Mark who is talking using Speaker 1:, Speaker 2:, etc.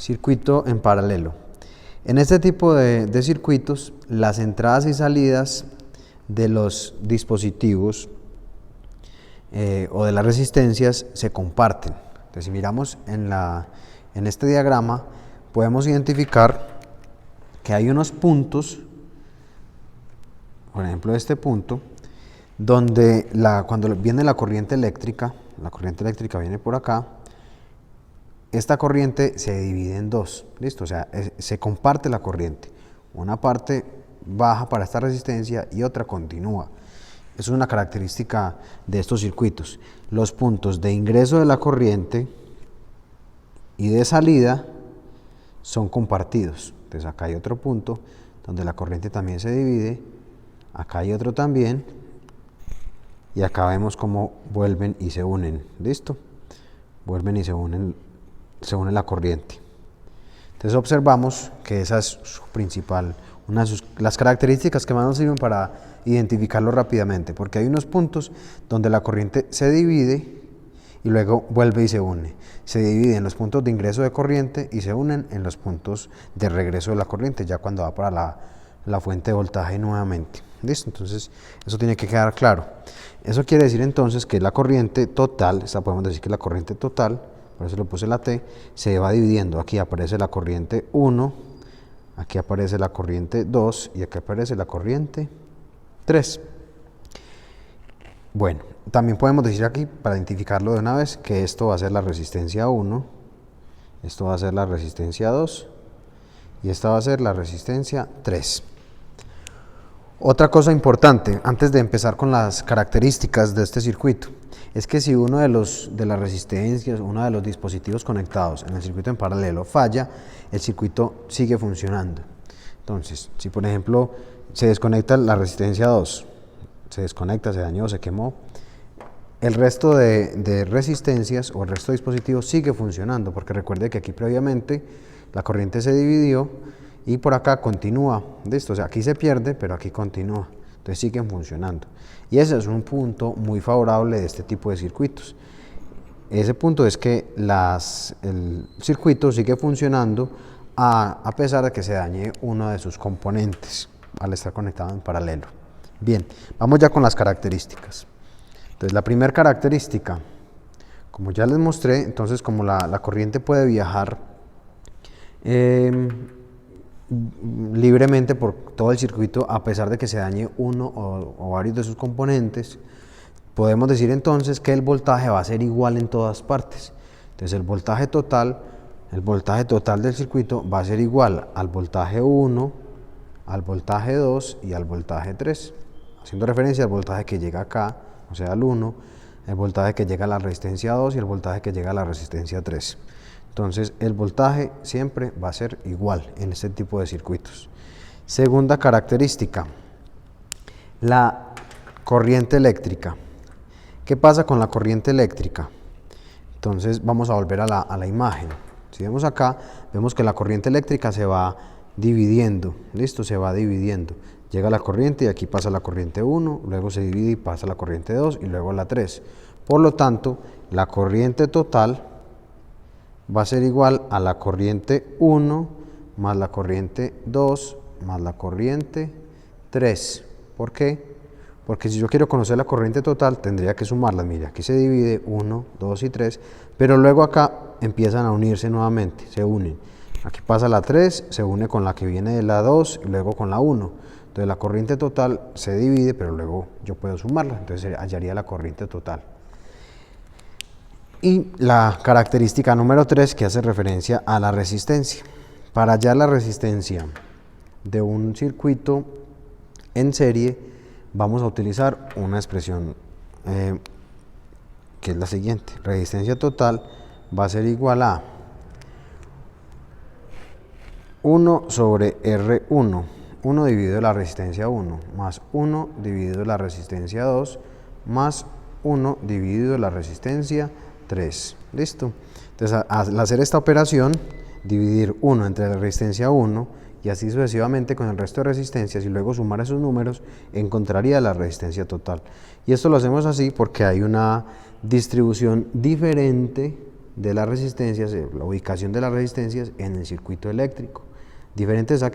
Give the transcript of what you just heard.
Speaker 1: Circuito en paralelo. En este tipo de circuitos, las entradas y salidas de los dispositivos o de las resistencias se comparten. Entonces, si miramos en este diagrama, podemos identificar que hay unos puntos, por ejemplo este punto, donde cuando viene la corriente eléctrica viene por acá. Esta corriente se divide en dos, ¿listo? O sea, se comparte la corriente. Una parte baja para esta resistencia y otra continúa. Eso es una característica de estos circuitos. Los puntos de ingreso de la corriente y de salida son compartidos. Entonces acá hay otro punto donde la corriente también se divide, acá hay otro también, y acá vemos cómo vuelven y se unen, ¿listo? Vuelven y se une la corriente. Entonces observamos que esa es su principal, las características que más nos sirven para identificarlo rápidamente, porque hay unos puntos donde la corriente se divide y luego vuelve y se une. Se divide en los puntos de ingreso de corriente y se unen en los puntos de regreso de la corriente, ya cuando va para la fuente de voltaje nuevamente. ¿Listo? Entonces eso tiene que quedar claro. Eso quiere decir entonces que la corriente total, esta podemos decir que la corriente total, por eso le puse la T, se va dividiendo. Aquí aparece la corriente 1, aquí aparece la corriente 2 y aquí aparece la corriente 3. Bueno, también podemos decir aquí, para identificarlo de una vez, que esto va a ser la resistencia 1, esto va a ser la resistencia 2 y esta va a ser la resistencia 3. Otra cosa importante, antes de empezar con las características de este circuito, es que si uno de las resistencias, uno de los dispositivos conectados en el circuito en paralelo falla, el circuito sigue funcionando. Entonces, si por ejemplo se desconecta la resistencia 2, se desconecta, se dañó, se quemó, el resto de resistencias o el resto de dispositivos sigue funcionando, porque recuerde que aquí previamente la corriente se dividió y por acá continúa, ¿listo? O sea, aquí se pierde, pero aquí continúa, entonces siguen funcionando. Y ese es un punto muy favorable de este tipo de circuitos. Ese punto es que el circuito sigue funcionando a pesar de que se dañe uno de sus componentes al estar conectado en paralelo. Bien, vamos ya con las características. Entonces, la primera característica, como ya les mostré, entonces como la corriente puede viajar libremente por todo el circuito a pesar de que se dañe uno o varios de sus componentes, podemos decir entonces que el voltaje va a ser igual en todas partes. Entonces el voltaje total del circuito va a ser igual al voltaje 1, al voltaje 2 y al voltaje 3, haciendo referencia al voltaje que llega acá, o sea al 1, el voltaje que llega a la resistencia 2 y el voltaje que llega a la resistencia 3. Entonces el voltaje siempre va a ser igual en este tipo de circuitos. Segunda característica, la corriente eléctrica. ¿Qué pasa con la corriente eléctrica? Entonces vamos a volver a la imagen. Si vemos acá, vemos que la corriente eléctrica se va dividiendo, ¿listo? Se va dividiendo. Llega la corriente y aquí pasa la corriente 1, luego se divide y pasa la corriente 2 y luego la 3. Por lo tanto, la corriente total va a ser igual a la corriente 1 más la corriente 2 más la corriente 3. ¿Por qué? Porque si yo quiero conocer la corriente total, tendría que sumarlas. Mira, aquí se divide 1, 2 y 3, pero luego acá empiezan a unirse nuevamente, se unen. Aquí pasa la 3, se une con la que viene de la 2 y luego con la 1. Entonces la corriente total se divide, pero luego yo puedo sumarla, entonces hallaría la corriente total. Y la característica número 3 que hace referencia a la resistencia. Para hallar la resistencia de un circuito en serie, vamos a utilizar una expresión que es la siguiente. Resistencia total va a ser igual a 1 sobre R1, 1 dividido la resistencia 1, más 1 dividido la resistencia 2, más 1 dividido la resistencia 3. ¿Listo? Entonces, al hacer esta operación, dividir 1 entre la resistencia 1 y así sucesivamente con el resto de resistencias y luego sumar esos números, encontraría la resistencia total. Y esto lo hacemos así porque hay una distribución diferente de las resistencias, la ubicación de las resistencias en el circuito eléctrico. Diferentes a